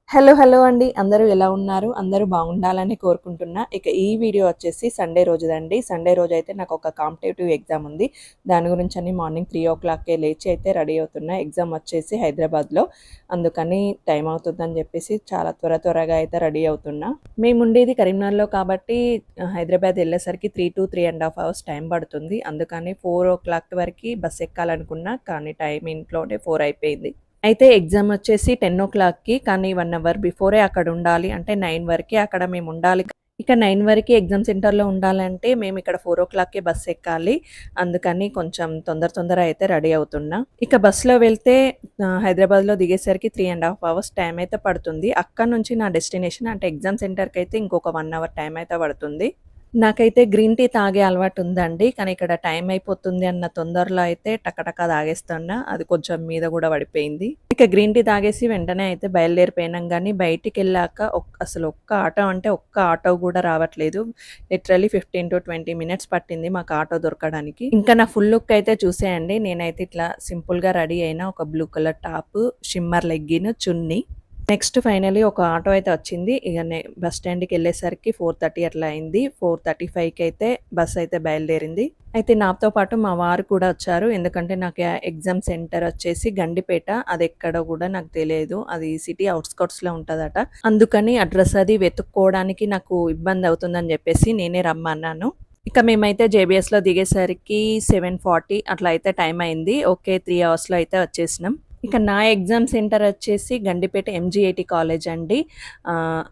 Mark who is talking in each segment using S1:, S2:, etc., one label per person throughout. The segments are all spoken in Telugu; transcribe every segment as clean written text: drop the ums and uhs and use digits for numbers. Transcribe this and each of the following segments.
S1: హలో! హలో అండి. అందరూ ఎలా ఉన్నారు? అందరూ బాగుండాలని కోరుకుంటున్నా. ఇక ఈ వీడియో వచ్చేసి సండే రోజుదండి. సండే రోజైతే నాకొక కాంపిటేటివ్ ఎగ్జామ్ ఉంది. దాని గురించని మార్నింగ్ 3:00కే లేచి అయితే రెడీ అవుతున్నా. ఎగ్జామ్ వచ్చేసి హైదరాబాద్‌లో. అందుకని టైం అవుతుందని చెప్పేసి చాలా త్వరగా అయితే రెడీ అవుతున్నా. మేముండేది కరీంనగర్‌లో కాబట్టి హైదరాబాద్ ఎళ్ళేసరికి 3-3½ అవర్స్ టైం పడుతుంది. అందుకని 4:00 వరకి బస్ ఎక్కాలనుకున్నా. కానీ టైం ఇంట్లోనే 4 అయిపోయింది. అయితే ఎగ్జామ్ వచ్చేసి 10:00కి కానీ 1 అవర్ బిఫోరే అక్కడుండాలి. అంటే 9 వరకే అక్కడ మేముండాలి. ఇక 9 వరకి ఎగ్జామ్ సెంటర్‌లో ఉండాలంటే మేమిక్కడ 4:00కే బస్ ఎక్కాలి. అందుకని కొంచెం తొందర అయితే రెడీ అవుతున్నా. ఇక బస్‌లో వెళ్తే హైదరాబాద్‌లో దిగేసరికి 3½ అవర్స్ టైం అయితే పడుతుంది. అక్కడి నుంచి నా డెస్టినేషన్ అంటే ఎగ్జామ్ సెంటర్‌కైతే ఇంకొక 1 అవర్ టైం అయితే పడుతుంది. నాకైతే గ్రీన్ టీ తాగే అలవాటుందండి. కానీ ఇక్కడ టైం అయిపోతుంది అన్న తొందరలో అయితే టకటక తాగేస్తున్నా. అది కొంచెం మీద గూడా పడిపోయింది. ఇక గ్రీన్ టీ తాగేసి వెంటనే అయితే బయలుదేరిపోయినాం గానీ బయటికెళ్ళాక అసలు ఒక్క ఆటో అంటే ఒక్క ఆటో గూడా రావట్లేదు. లిటరల్లీ 15-20 మినిట్స్ పట్టింది మాకు ఆటో దొరకడానికి. ఇంకా నా ఫుల్ లుక్ అయితే చూసేయండి. నేనైతే ఇట్లా సింపుల్‌గా రెడీ అయినా. ఒక blue colour top, shimmer legging, chunni. Next finally ఒక ఆటో అయితే వచ్చింది. ఇగ బస్ స్టాండ్‌కెళ్ళేసరికి 4:30 అట్లా అయింది. 4:35కి అయితే బస్ అయితే బయలుదేరింది. అయితే నాతో పాటు మా వారు కూడా వచ్చారు. ఎందుకంటే నాకు ఎగ్జామ్ సెంటర్ వచ్చేసి గండిపేట. అదెక్కడో గూడా నాకు తెలియదు. అది సిటీ ఔట్‌స్కర్ట్స్‌లో ఉంటదట. అందుకని అడ్రెస్ అది వెతుక్కోవడానికి నాకు ఇబ్బంది అవుతుందని జెప్పేసి నేనే రమ్మన్నాను. ఇక మేమైతే జేబీఎస్‌లో దిగేసరికి 7:40 అట్లా అయితే టైం అయింది. ఓకే. 3 అవర్స్‌లో అయితే వచ్చేసినాం. ఇక నా ఎగ్జామ్ సెంటర్ వచ్చేసి గండిపేట ఎంజీఐటీ కాలేజ్ అండి.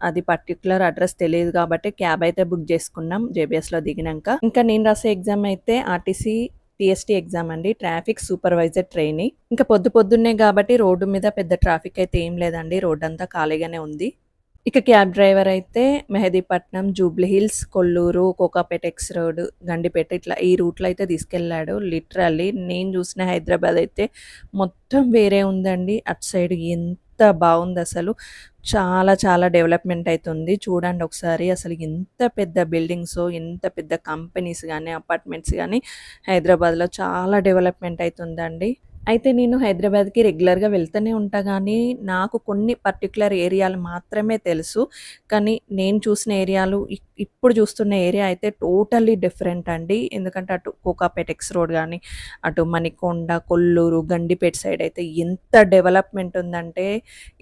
S1: అది పర్టిక్యులర్ అడ్రెస్ తెలీదు కాబట్టి క్యాబ్ అయితే బుక్ చేసుకున్నాం జేబీఎస్‌లో దిగినంక. ఇంకా నేను రాసే ఎగ్జామ్ అయితే ఆర్టీసీ టీఎస్టీ ఎగ్జామ్ అండి. Traffic supervisor trainee. ఇంకా పొద్దున్నే కాబట్టి రోడ్డు మీద పెద్ద ట్రాఫిక్ అయితే ఏం లేదండి. రోడ్డంతా ఖాళీగానే ఉంది. ఇక క్యాబ్ డ్రైవర్ అయితే మెహదీపట్నం, జూబ్లీ హిల్స్, కొల్లూరు, కోకాపేట ఎక్స్ రోడ్, గండిపేట ఇట్లా ఈ రూట్‌లో అయితే తీసుకెళ్ళాడు. లిటరల్లీ నేను చూసిన హైదరాబాద్ అయితే మొత్తం వేరే ఉందండి. అటు సైడ్ ఎంత బావుందసలు. చాలా డెవలప్‌మెంట్ అయితుంది. చూడండి ఒకసారి అసలు ఎంత పెద్ద బిల్డింగ్సో, ఎంత పెద్ద కంపెనీస్ గాని, అపార్ట్మెంట్స్ గాని హైదరాబాద్‌లో చాలా డెవలప్‌మెంట్ అయితుందండి. అయితే నేను హైదరాబాద్‌కి రెగ్యులర్‌గా వెళ్తూనే ఉంటా గానీ, నాకు కొన్ని పర్టిక్యులర్ ఏరియాలు మాత్రమే తెలుసు. కానీ నేను చూసిన ఏరియాలు ఇప్పుడు చూస్తున్న ఏరియా అయితే టోటల్లీ డిఫరెంట్ అండి. ఎందుకంటే అటు కోకాపేట ఎక్స్ రోడ్ గానీ, అటు మణికొండ, కొల్లూరు, గండిపేట సైడ్ అయితే ఎంత డెవలప్‌మెంట్ ఉందంటే,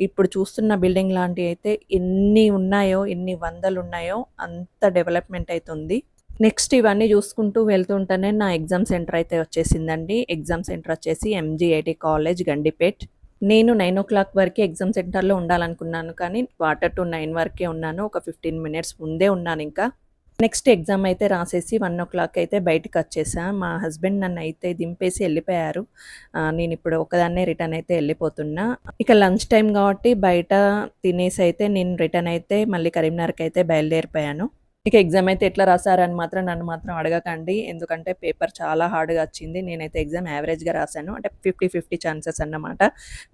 S1: ఇప్పుడు చూస్తున్న బిల్డింగ్ లాంటియయితే ఎన్ని ఉన్నాయో, ఎన్ని వందలున్నాయో అంత డెవలప్‌మెంట్ అయితుంది. నెక్స్ట్ ఇవన్నీ చూసుకుంటూ వెళ్తుంటేనే నా ఎగ్జామ్ సెంటర్ అయితే వచ్చేసిందండి. ఎగ్జామ్ సెంటర్ వచ్చేసి ఎంజీఐటీ కాలేజ్ గండిపేట్. నేను 9:00 వరకే ఎగ్జామ్ సెంటర్‌లో ఉండాలనుకున్నాను. కానీ 9:15 వరకే ఉన్నాను. ఒక 15 మినిట్స్ ముందే ఉన్నానింకా. నెక్స్ట్ ఎగ్జామ్ అయితే రాసేసి 1:00 అయితే బయటికొచ్చేసా. మా హస్బెండ్ నన్నయితే దింపేసి ఎళ్ళిపోయారు. నేనిప్పుడు ఒక్కదాన్నే రిటర్న్ అయితే ఎళ్ళిపోతున్నా. ఇక లంచ్ టైమ్ కాబట్టి బయట తినేసైతే నేను రిటర్న్ అయితే మళ్ళీ కరీంనగర్‌కైతే బయలుదేరిపోయాను. ఇక ఎగ్జామ్ అయితే ఎట్లా రాసారని మాత్రం నన్ను మాత్రం అడగకండి. ఎందుకంటే పేపర్ చాలా హార్డ్‌గా వచ్చింది. నేనైతే ఎగ్జామ్ యావరేజ్‌గా రాసాను. అంటే 50 ఛాన్సెస్ అన్నమాట.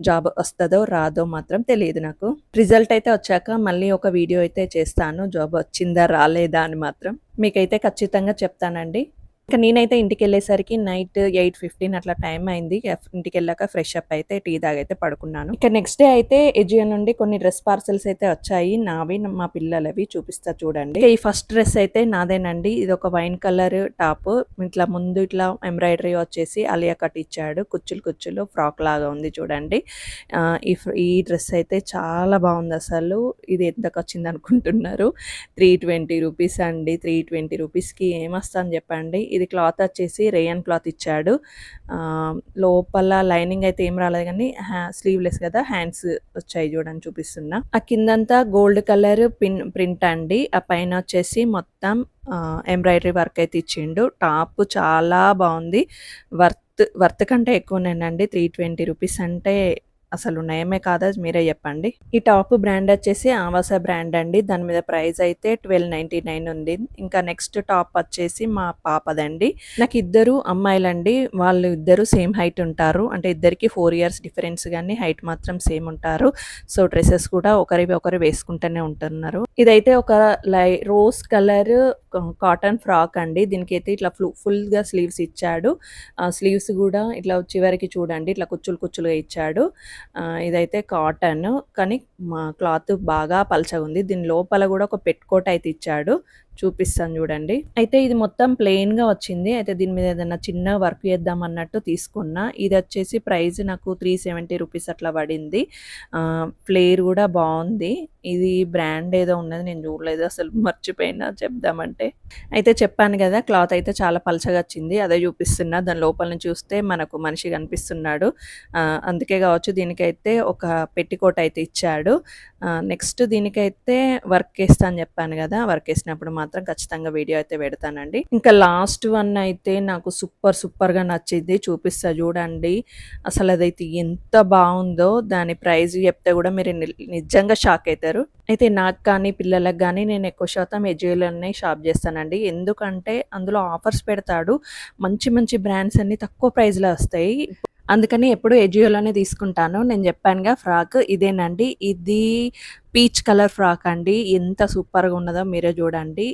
S1: జాబ్ వస్తదో రాదో మాత్రం తెలీదు నాకు. రిజల్ట్ అయితే వచ్చాక మళ్ళీ ఒక వీడియో అయితే చేస్తాను. జాబ్ వచ్చిందా రాలేదా అని మాత్రం. మీకైతే ఖచ్చితంగా చెప్తానండి. ఇక నేనైతే ఇంటికెళ్ళేసరికి నైట్ 8:15 అట్లా టైం అయింది. ఇంటికెళ్ళాక ఫ్రెష్ అప్ అయితే టీ తాగైతే పడుకున్నాను. ఇక నెక్స్ట్ డే అయితే ఎజియో నుండి కొన్ని డ్రెస్ పార్సెల్స్ అయితే వచ్చాయి. నావి, మా పిల్లలవి చూపిస్తా చూడండి. ఇక ఈ ఫస్ట్ డ్రెస్ అయితే నాదేనండి. ఇది ఒక వైన్ కలర్ టాప్. ఇట్లా ముందు ఇట్లా ఎంబ్రాయిడరీ వచ్చేసి అలియా కట్ ఇచ్చాడు. కుచ్చులు ఫ్రాక్ లాగా ఉంది చూడండి. ఈ డ్రెస్ అయితే చాలా బాగుందసలు. ఇది ఎంతకొచ్చింది అనుకుంటున్నారు? 320 రూపీస్ అండి. 320 రూపీస్‌కి ఏమొస్తదని చెప్పండి. ఇది క్లాత్ వచ్చేసి రేయన్ క్లాత్ ఇచ్చాడు. లోపల లైనింగ్ అయితే ఏం రాలేదు గానీ స్లీవ్‌లెస్ కదా! హ్యాండ్స్ వచ్చాయి చూడండి చూపిస్తున్నా. ఆ కిందంతా గోల్డ్ కలర్ ప్రింట్ అండి. ఆ పైన వచ్చేసి మొత్తం ఎంబ్రాయిడరీ వర్క్ అయితే ఇచ్చిండు. టాప్ చాలా బావుంది. వర్త్ కంటే ఎక్కువనేనండి. 320 రూపీస్ అంటే అసలు నయమే కాదా మీరే చెప్పండి. ఈ టాప్ బ్రాండ్ వచ్చేసి ఆవాస బ్రాండ్ అండి. దాని మీద ప్రైస్ అయితే 1299 ఉంది. ఇంకా నెక్స్ట్ టాప్ వచ్చేసి మా పాపదండి. నాకు ఇద్దరు అమ్మాయిలండి. వాళ్ళు ఇద్దరు సేమ్ హైట్ ఉంటారు. అంటే ఇద్దరికి 4 ఇయర్స్ డిఫరెన్స్ గానీ హైట్ మాత్రం సేమ్ ఉంటారు. సో డ్రెసెస్ కూడా ఒకరివి ఒకరు వేసుకుంటూనే ఉంటున్నారు. ఇదైతే ఒక రోజ్ కలర్ కాటన్ ఫ్రాక్ అండి. దీనికైతే ఇట్లా ఫుల్‌గా స్లీవ్స్ ఇచ్చాడు. స్లీవ్స్ కూడా ఇట్లా చివరికి చూడండి ఇట్లా కుచ్చులుగా ఇచ్చాడు. ఇదైతే కాటన్ కానీ క్లాత్ బాగా పలచగా ఉంది. దీని లోపల కూడా ఒక పెట్టుకోట్ అయితే ఇచ్చాడు. చూపిస్తాను చూడండి. అయితే ఇది మొత్తం ప్లెయిన్‌గా వచ్చింది. అయితే దీని మీద ఏదైనా చిన్న వర్క్ చేద్దాం అన్నట్టు తీసుకున్నా. ఇది వచ్చేసి ప్రైస్ నాకు 370 రూపీస్ అట్లా పడింది. ఫ్లేర్ కూడా బాగుంది. ఇది బ్రాండ్ ఏదో ఉన్నది, నేను చూడలేదు, అసలు మర్చిపోయినా చెప్దామంటే. అయితే చెప్పాను కదా, క్లాత్ అయితే చాలా పలచగా వచ్చింది. అదే చూపిస్తున్నా. దాని లోపల నుంచి చూస్తే మనకు మనిషి కనిపిస్తున్నాడు. అందుకే కావచ్చు దీనికైతే ఒక పెట్టికోట్ అయితే ఇచ్చాడు. నెక్స్ట్ దీనికైతే వర్క్ వేస్తా అని చెప్పాను కదా, వర్క్ వేసినప్పుడు మాత్రం ఖచ్చితంగా వీడియో అయితే పెడతానండి. ఇంకా లాస్ట్ వన్ అయితే నాకు సూపర్గా నచ్చింది, చూపిస్తా చూడండి. అసలు అదైతే ఎంత బాగుందో, దాని ప్రైస్ చెప్తే కూడా మీరు నిజంగా షాక్ అవుతారు. అయితే నాకు కానీ పిల్లలకు కానీ నేను ఎక్కువ శాతం ఎజియోలోనే షాప్ చేస్తానండి. ఎందుకంటే అందులో ఆఫర్స్ పెడతాడు, మంచి మంచి బ్రాండ్స్ అన్ని తక్కువ ప్రైస్లో వస్తాయి. అందుకని ఎప్పుడు ఎజియోలోనే తీసుకుంటాను. నేను చెప్పానుగా ఫ్రాక్ ఇదేనండి. ఇది పీచ్ కలర్ ఫ్రాక్ అండి. ఎంత సూపర్గా ఉన్నదో మీరే చూడండి.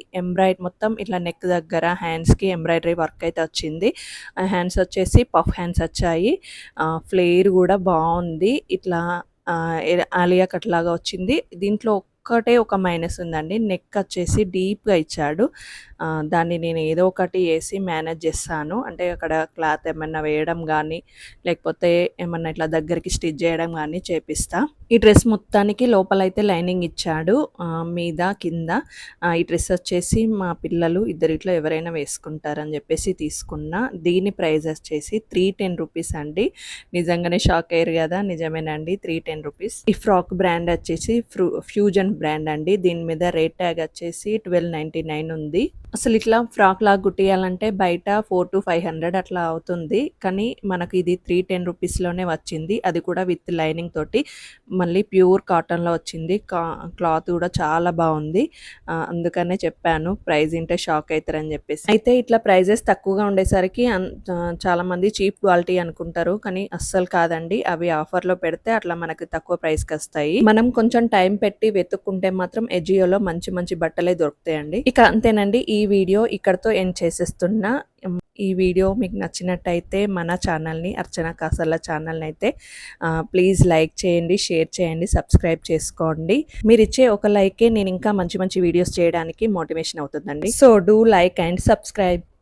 S1: మొత్తం ఇట్లా నెక్ దగ్గర హ్యాండ్స్కి ఎంబ్రాయిడరీ వర్క్ అయితే వచ్చింది. హ్యాండ్స్ వచ్చేసి పఫ్ హ్యాండ్స్ వచ్చాయి. ఫ్లేర్ కూడా బాగుంది. ఇట్లా ఆలియా కట్ లాగా వచ్చింది. దీంట్లో ఒక్కటే ఒక మైనస్ ఉందండి, నెక్ వచ్చేసి డీప్గా ఇచ్చాడు. దాన్ని నేను ఏదో ఒకటి వేసి మేనేజ్ చేస్తాను. అంటే అక్కడ క్లాత్ ఏమన్నా వేయడం కానీ, లేకపోతే ఏమన్నా ఇట్లా దగ్గరికి స్టిచ్ చేయడం కానీ చేపిస్తా. ఈ డ్రెస్ మొత్తానికి లోపలైతే లైనింగ్ ఇచ్చాడు, మీద కింద. ఈ డ్రెస్ వచ్చేసి మా పిల్లలు ఇద్దరిట్లో ఎవరైనా వేసుకుంటారని చెప్పేసి తీసుకున్నా. దీని ప్రైస్ వచ్చేసి 310 రూపీస్ అండి. నిజంగానే షాక్ అయ్యారు కదా, నిజమేనండి, 310 రూపీస్. ఈ ఫ్రాక్ బ్రాండ్ వచ్చేసి ఫ్యూజన్ బ్రాండ్ అండి. దీని మీద రేట్ ట్యాగ్ వచ్చేసి 1299 ఉంది. అసలు ఇట్లా ఫ్రాక్ లాగా కుట్టియాలంటే బయట 400 to 500 అట్లా అవుతుంది. కానీ మనకు ఇది 310 రూపీస్లోనే వచ్చింది. అది కూడా విత్ లైనింగ్ తోటి, మళ్ళీ ప్యూర్ కాటన్లో వచ్చింది. క్లాత్ కూడా చాలా బాగుంది. అందుకనే చెప్పాను ప్రైస్ ఇంటే షాక్ అవుతారని చెప్పేసి. అయితే ఇట్లా ప్రైజెస్ తక్కువగా ఉండేసరికి చాలామంది చీప్ క్వాలిటీ అనుకుంటారు, కానీ అస్సలు కాదండి. అవి ఆఫర్లో పెడితే అట్లా మనకు తక్కువ ప్రైస్కి వస్తాయి. మనం కొంచెం టైం పెట్టి వెతుక్కుంటే మాత్రం ఎజియోలో మంచి మంచి బట్టలే దొరుకుతాయండి. ఇక అంతేనండి, ఈ వీడియో ఇక్కడతో ఎండ్ చేసేస్తున్నా. ఈ వీడియో మీకు నచ్చినట్టయితే మన ఛానల్ని, అర్చన కాసర్ల ఛానల్ని అయితే ప్లీజ్ లైక్ చేయండి, షేర్ చేయండి, సబ్స్క్రైబ్ చేసుకోండి. మీరు ఇచ్చే ఒక లైకే నేను ఇంకా మంచి మంచి వీడియోస్ చేయడానికి మోటివేషన్ అవుతుందండి. So do like and subscribe.